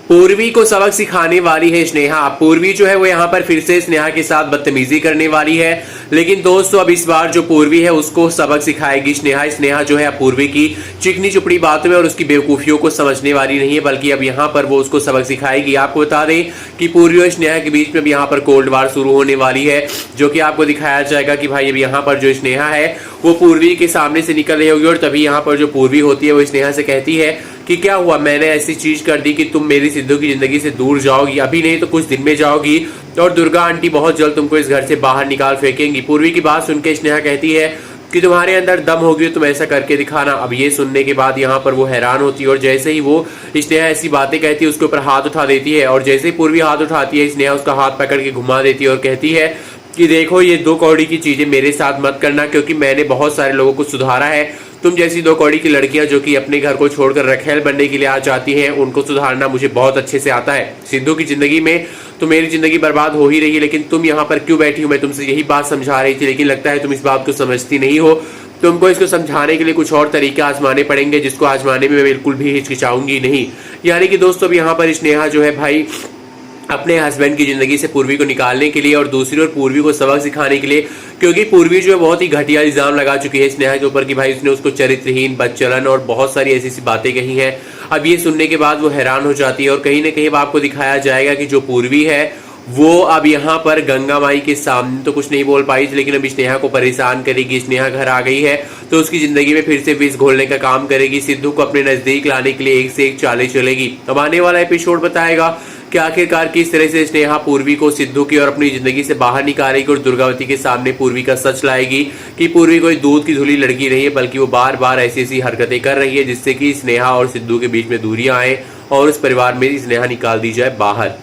पूर्वी को सबक सिखाने वाली है स्नेहा। पूर्वी जो है वो यहाँ पर फिर से स्नेहा के साथ बदतमीजी करने वाली है, लेकिन दोस्तों अब इस बार जो पूर्वी है उसको सबक सिखाएगी स्नेहा। स्नेहा जो है पूर्वी की चिकनी चुपड़ी बातों में और उसकी बेवकूफ़ियों को समझने वाली नहीं है, बल्कि अब यहाँ पर वो उसको सबक सिखाएगी। आपको बता दें कि पूर्वी और स्नेहा के बीच में अब यहाँ पर कोल्ड वार शुरू होने वाली है, जो कि आपको दिखाया जाएगा कि भाई अब यहाँ पर जो स्नेहा है वो पूर्वी के सामने से निकल रही होगी, और तभी यहाँ पर जो पूर्वी होती है वो स्नेहा से कहती है कि क्या हुआ, मैंने ऐसी चीज कर दी कि तुम मेरी सिद्धू की जिंदगी से दूर जाओगी, अभी नहीं तो कुछ दिन में जाओगी, और दुर्गा आंटी बहुत जल्द तुमको इस घर से बाहर निकाल फेंकेंगी। पूर्वी की बात सुनकर स्नेहा कहती है कि तुम्हारे अंदर दम होगी तुम ऐसा करके दिखाना। अब ये सुनने के बाद यहाँ पर वो हैरान होती है, और जैसे ही वो स्नेहा ऐसी बातें कहती है उसके ऊपर हाथ उठा देती है, और जैसे ही पूर्वी हाथ उठाती है स्नेहा उसका हाथ पकड़ के घुमा देती है और कहती है कि देखो ये 2 कौड़ी की चीजें मेरे साथ मत करना, क्योंकि मैंने बहुत सारे लोगों को सुधारा है। तुम जैसी 2 कौड़ी की लड़कियां जो कि अपने घर को छोड़कर रखेल बनने के लिए आ जाती हैं, उनको सुधारना मुझे बहुत अच्छे से आता है। सिद्धू की जिंदगी में तो मेरी जिंदगी बर्बाद हो ही रही है, लेकिन तुम यहाँ पर क्यों बैठी हो? मैं तुमसे यही बात समझा रही थी, लेकिन लगता है तुम इस बात को समझती नहीं हो। तुमको इसको समझाने के लिए कुछ और तरीके आजमाने पड़ेंगे, जिसको आजमाने में मैं बिल्कुल भी हिचकिचाऊंगी नहीं। यानी कि दोस्तों अब यहाँ पर स्नेहा जो है भाई अपने हस्बैंड की जिंदगी से पूर्वी को निकालने के लिए और दूसरी ओर पूर्वी को सबक सिखाने के लिए, क्योंकि पूर्वी जो है बहुत ही घटिया इल्जाम लगा चुकी है स्नेहा के ऊपर कि भाई उसने उसको चरित्रहीन, बदचलन और बहुत सारी ऐसी सी बातें कही हैं। अब ये सुनने के बाद वो हैरान हो जाती है, और कहीं ना कहीं आपको दिखाया जाएगा कि जो पूर्वी है वो अब यहाँ पर गंगा माई के सामने तो कुछ नहीं बोल पाई थी, लेकिन अब स्नेहा को परेशान करेगी। स्नेहा घर आ गई है तो उसकी जिंदगी में फिर से विष घोलने का काम करेगी। सिद्धू को अपने नजदीक लाने के लिए एक से एक चालें चलेगी। अब आने वाला एपिसोड बताएगा कि आखिरकार किस तरह से स्नेहा पूर्वी को सिद्धू की और अपनी जिंदगी से बाहर निकालेगी, और दुर्गावती के सामने पूर्वी का सच लाएगी कि पूर्वी कोई दूध की धुली लड़की नहीं है, बल्कि वो बार बार ऐसी ऐसी हरकतें कर रही है जिससे कि स्नेहा और सिद्धू के बीच में दूरियां आए और उस परिवार में स्नेहा निकाल दी जाए बाहर।